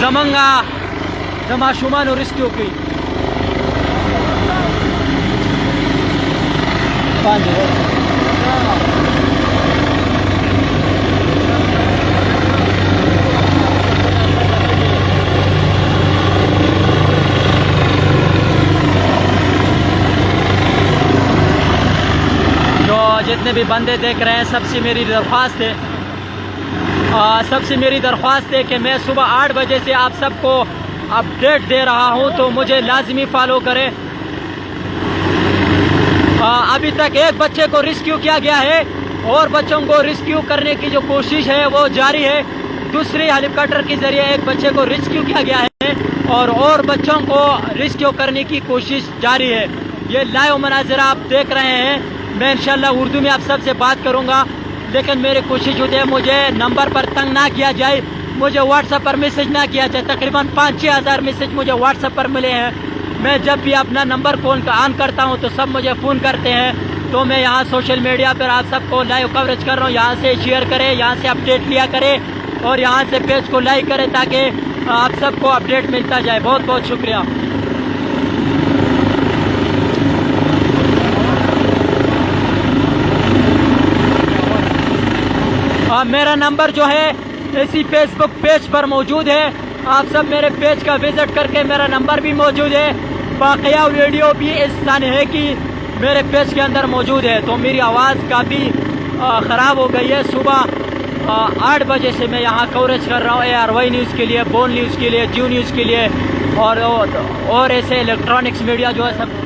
जमंगा तमाशुमान और रेस्क्यू की जितने भी बंदे देख रहे हैं सबसे मेरी दरख्वास्त है कि मैं सुबह 8 बजे से आप सबको अपडेट दे रहा हूं, तो मुझे लाजमी फॉलो करें। अभी तक एक बच्चे को रेस्क्यू किया गया है और बच्चों को रेस्क्यू करने की जो कोशिश है वो जारी है। दूसरे हेलीकॉप्टर के जरिए एक बच्चे को रेस्क्यू किया गया है और बच्चों को रेस्क्यू करने की कोशिश जारी है। ये लाइव मनाज़िरा आप देख रहे हैं। मैं इंशाल्लाह उर्दू में आप सबसे बात करूंगा, लेकिन मेरी कोशिश होती है मुझे नंबर पर तंग ना किया जाए, मुझे व्हाट्सएप पर मैसेज ना किया जाए। तकरीबन 5-6 हज़ार मैसेज मुझे व्हाट्सएप पर मिले हैं। मैं जब भी अपना नंबर फ़ोन का ऑन करता हूं तो सब मुझे फ़ोन करते हैं। तो मैं यहाँ सोशल मीडिया पर आप सबको लाइव कवरेज कर रहा हूँ। यहाँ से शेयर करें, यहाँ से अपडेट लिया करें और यहाँ से पेज को लाइक करें ताकि आप सबको अपडेट मिलता जाए। बहुत बहुत शुक्रिया। मेरा नंबर जो है इसी फेसबुक पेज पर मौजूद है। आप सब मेरे पेज का विजिट करके मेरा नंबर भी मौजूद है। बाकिया वीडियो भी इस है कि मेरे पेज के अंदर मौजूद है। तो मेरी आवाज़ काफ़ी ख़राब हो गई है। सुबह 8 बजे से मैं यहाँ कवरेज कर रहा हूँ ARY न्यूज़ के लिए, बोन न्यूज़ के लिए, जियो न्यूज़ के लिए और ऐसे इलेक्ट्रॉनिक्स मीडिया जो है सब।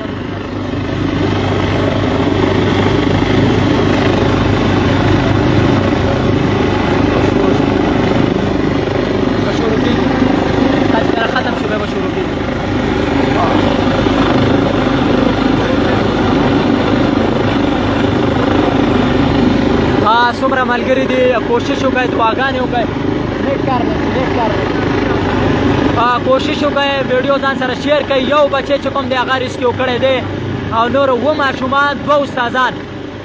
सुमरा मलगिरी दी कोशिश हो गए, दुआगाने हो गए, कोशिश हो गए वीडियो जान सर शेयर कई यो बच्चे चुकम दे अगर इसके उकड़े दे और नूर वो माशुमान 2 उस्तादान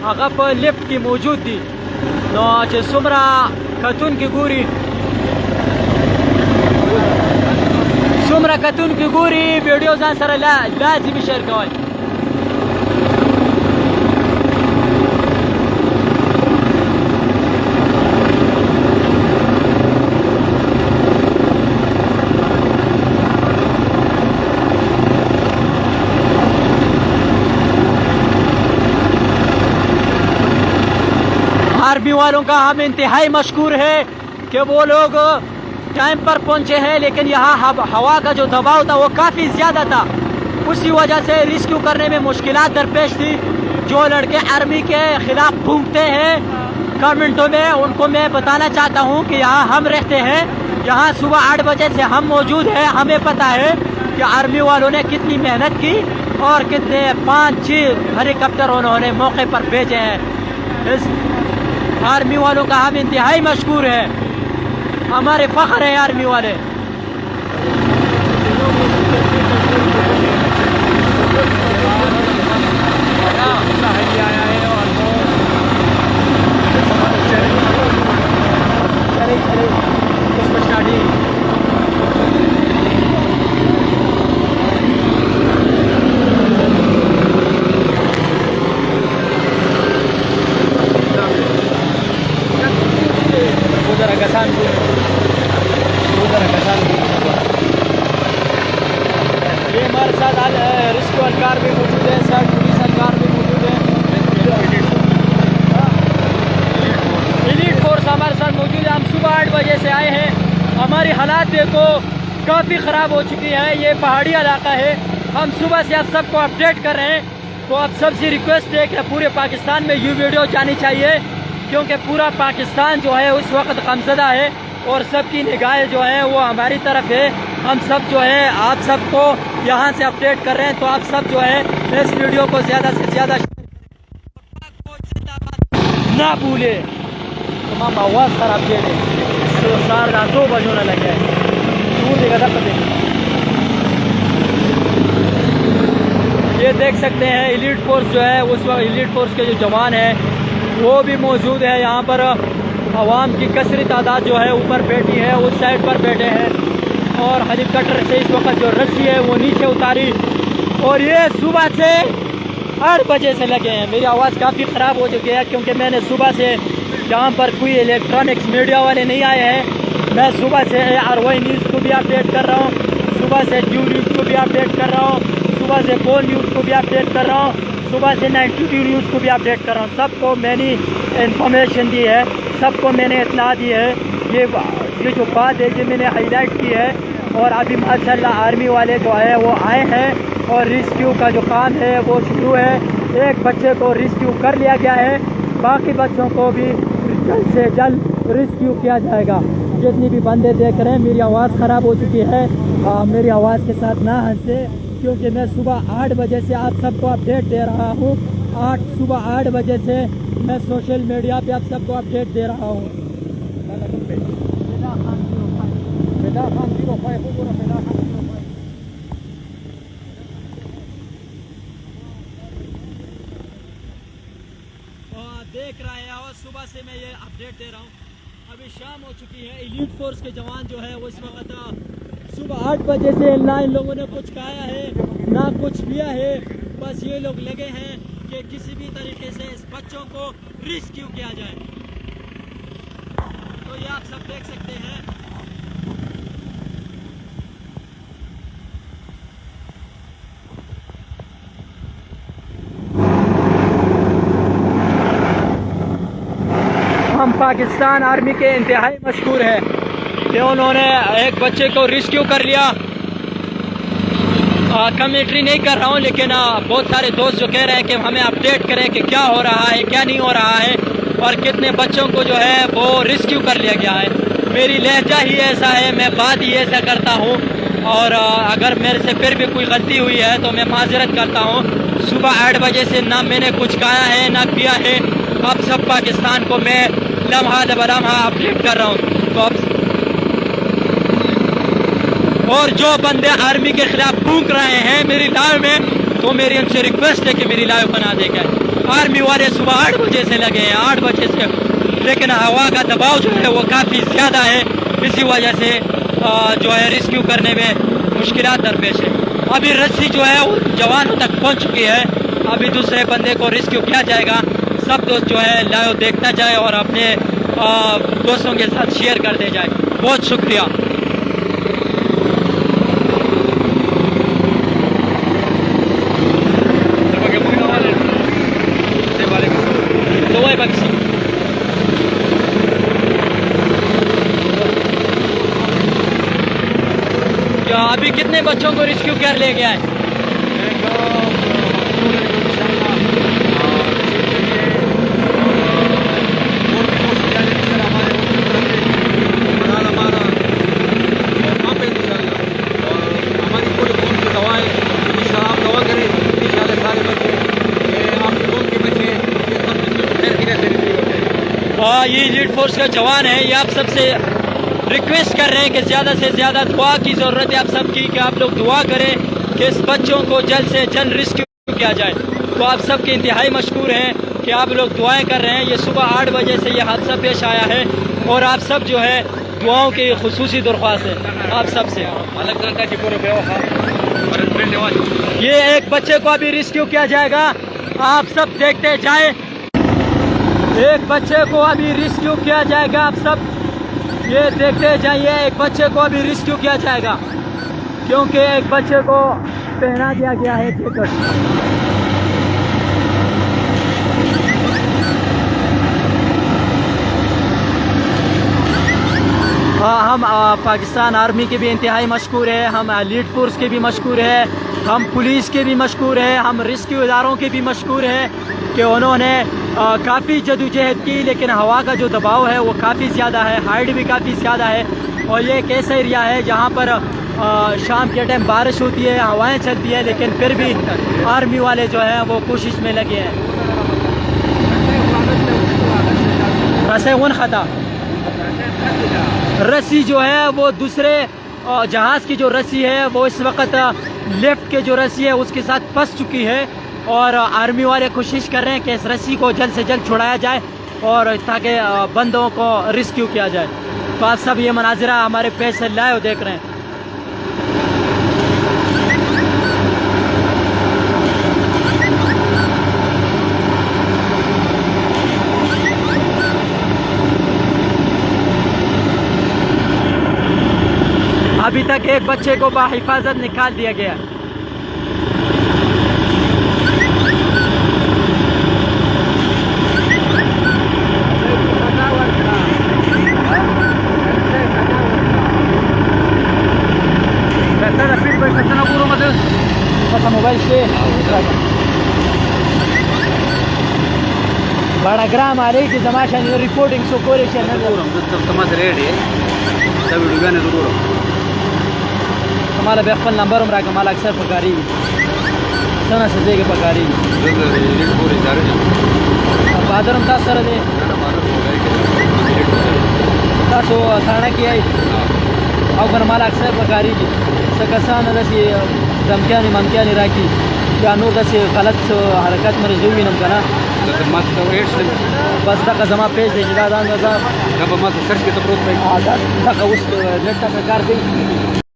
अगर पर लिफ्ट की मौजूद थी नो चे सुमरा खतून की गुरी वीडियो जान सर लाजिमी शेयर करें। आर्मी वालों का हम इंतहाई मशकूर है कि वो लोग टाइम पर पहुंचे हैं, लेकिन यहाँ हवा का जो दबाव था वो काफ़ी ज़्यादा था। उसी वजह से रेस्क्यू करने में मुश्किलात दरपेश थी। जो लड़के आर्मी के ख़िलाफ़ घूमते हैं कमेंटों में, उनको मैं बताना चाहता हूँ कि यहाँ हम रहते हैं। यहाँ सुबह 8 बजे से हम मौजूद हैं। हमें पता है कि आर्मी वालों ने कितनी मेहनत की और कितने 5-6 हेलीकॉप्टर उन्होंने मौके पर भेजे हैं। इस आर्मी वालों का हम इंतहाई मशकूर है, हमारे फ़ख्र है आर्मी वाले। ये हमारे साथ रेस्क्यू कार भी मौजूद है, साथ पुलिस कार भी मौजूद है। एलीट फोर्स हमारे साथ मौजूद है। हम सुबह 8 बजे से आए हैं। हमारी हालात देखो काफ़ी ख़राब हो चुकी है। ये पहाड़ी इलाका है। हम सुबह से आप सबको अपडेट कर रहे हैं। तो आप सबसे रिक्वेस्ट है कि पूरे पाकिस्तान में ये वीडियो जानी चाहिए, क्योंकि पूरा पाकिस्तान जो है उस वक्त गमज़दा है और सबकी निगाहें जो है वो हमारी तरफ है। हम सब जो है आप सबको यहाँ से अपडेट कर रहे हैं। तो आप सब जो है इस वीडियो को ज़्यादा से ज़्यादा ना भूले। तमाम आवाज़ खराब दे तो 2 बजने लगे ये देख सकते हैं। एलीट फोर्स जो है उस वक्त एलीट फोर्स के जो जवान हैं वो भी मौजूद है यहाँ पर। आवाम की कसरी तादाद जो है ऊपर बैठी है, उस साइड पर बैठे हैं और हेलीकॉप्टर से इस वक्त जो रस्सी है वो नीचे उतारी और ये सुबह से 8 बजे से लगे हैं। मेरी आवाज़ काफ़ी ख़राब हो चुकी है क्योंकि मैंने सुबह से यहाँ पर कोई इलेक्ट्रॉनिक्स मीडिया वाले नहीं आए हैं। मैं सुबह से RY न्यूज़ को भी अपडेट कर रहा हूँ, सुबह से ड्यू न्यूज़ को भी अपडेट कर रहा हूँ, सुबह से पोल न्यूज़ को भी अपडेट कर रहा हूँ, सुबह से 92 न्यूज़ को भी अपडेट कर रहा हूँ। सबको मैंने इंफॉर्मेशन दी है, सबको मैंने इत्तला दी है। ये जो बात है ये मैंने हाईलाइट की है और अभी माशाल्लाह आर्मी वाले जो है वो आए हैं और रिस्क्यू का जो काम है वो शुरू है। एक बच्चे को रिस्क्यू कर लिया गया है, बाकी बच्चों को भी जल्द से जल्द रिस्क्यू किया जाएगा। जितनी भी बंदे देख रहे हैं, मेरी आवाज़ ख़राब हो चुकी है, मेरी आवाज़ के साथ ना हंसे क्योंकि मैं सुबह 8 बजे से आप सबको अपडेट दे रहा हूँ। सुबह 8 बजे से मैं सोशल मीडिया पे आप सबको अपडेट दे रहा हूँ। देख रहे हैं और सुबह से मैं ये अपडेट दे रहा हूँ। अभी शाम हो चुकी है, एलीट फोर्स के जवान जो है वो इस वक्त सुबह 8 बजे से ना इन लोगों ने कुछ खाया है ना कुछ पिया है, बस ये लोग लगे हैं कि किसी भी तरीके से इस बच्चों को रिस्क्यू किया जाए। तो ये आप सब देख सकते हैं। हम पाकिस्तान आर्मी के इंतहाई मशहूर है कि उन्होंने एक बच्चे को रिस्क्यू कर लिया। कमेंट्री नहीं कर रहा हूँ, लेकिन बहुत सारे दोस्त जो कह रहे हैं कि हमें अपडेट करें कि क्या हो रहा है क्या नहीं हो रहा है और कितने बच्चों को जो है वो रिस्क्यू कर लिया गया है। मेरी लहजा ही ऐसा है, मैं बात ही ऐसा करता हूँ और अगर मेरे से फिर भी कोई गलती हुई है तो मैं माजरत करता हूँ। सुबह 8 बजे से ना मैंने कुछ खाया है ना पिया है। अब सब पाकिस्तान को मैं लम्हा दबलम्हा अपडेट कर रहा हूँ। तो अब और जो बंदे आर्मी के खिलाफ फूंक रहे हैं मेरी लाइव में, तो मेरी उनसे रिक्वेस्ट है कि मेरी लाइव बना देगा। आर्मी वाले सुबह 8 बजे से लगे हैं, 8 बजे से, लेकिन हवा का दबाव जो है वो काफ़ी ज़्यादा है, इसी वजह से जो है रिस्क्यू करने में मुश्किलात दरपेश है। अभी रस्सी जो है वो जवानों तक पहुंच चुकी है, अभी दूसरे बंदे को रिस्क्यू किया जाएगा। सब दोस्त जो है लाइव देखना जाए और अपने दोस्तों के साथ शेयर कर दे जाए। बहुत शुक्रिया। क्या अभी कितने बच्चों को रिस्क्यू कर ले गया है? ये एलीट फोर्स का जवान है, ये आप सबसे रिक्वेस्ट कर रहे हैं कि ज़्यादा से ज़्यादा दुआ की ज़रूरत है आप सबकी, कि आप लोग दुआ करें कि इस बच्चों को जल्द से जल्द रिस्क्यू किया जाए। तो आप सबके इंतहाई मशकूर हैं कि आप लोग दुआएं कर रहे हैं। ये सुबह 8 बजे से ये हादसा पेश आया है और आप सब जो है दुआओं की खुसूसी दरख्वास्त है आप सब से। ये एक बच्चे को अभी रिस्क्यू किया जाएगा, आप सब देखते जाए। एक बच्चे को अभी रिस्क्यू किया जाएगा, आप सब ये देखते जाइए। एक बच्चे को अभी रिस्क्यू किया जाएगा क्योंकि एक बच्चे को पहना दिया गया है जैकेट। हम पाकिस्तान आर्मी के भी इंतहाई मशहूर है, हम एलीट फोर्स के भी मशहूर है, हम पुलिस के भी मशहूर है, हम रेस्क्यू इदारों के भी मशहूर है कि उन्होंने काफ़ी जदोजहद की, लेकिन हवा का जो दबाव है वो काफ़ी ज़्यादा है, हाइट भी काफ़ी ज़्यादा है। और ये एक ऐसा एरिया है जहाँ पर शाम के टाइम बारिश होती है, हवाएं चलती है, लेकिन फिर भी आर्मी वाले जो हैं वो कोशिश में लगे हैं। रसे उन खता रस्सी जो है वो दूसरे जहाज़ की जो रस्सी है वो इस वक्त लेफ्ट के जो रस्सी है उसके साथ फंस चुकी है और आर्मी वाले कोशिश कर रहे हैं कि इस रस्सी को जल्द से जल्द छुड़ाया जाए। और ताकि बंदों को रिस्क्यू किया जाए। तो आप सब ये मनाजरा हमारे पेज से लाइव देख रहे हैं। अभी तक एक बच्चे को बाहिफाजत निकाल दिया गया। मोबाइल से बड़ा ग्राम आ रही थी तमाशा रिपोर्टिंग सो कोई हमारा बेफल नंबर हम रखा माला अक्सर पकारी सना सजे के पकारी बादर हम सर दे तासो थाना की आई और माला अक्सर पकारी सकसान दसी धमकियानी ममकियानी राखी या नूर दसी गलत हरकत में जुवी नम कना बस तक जमा पेज दे जिदा दान सर्च के तो प्रोत पे आधा तक उस नेट का कार दे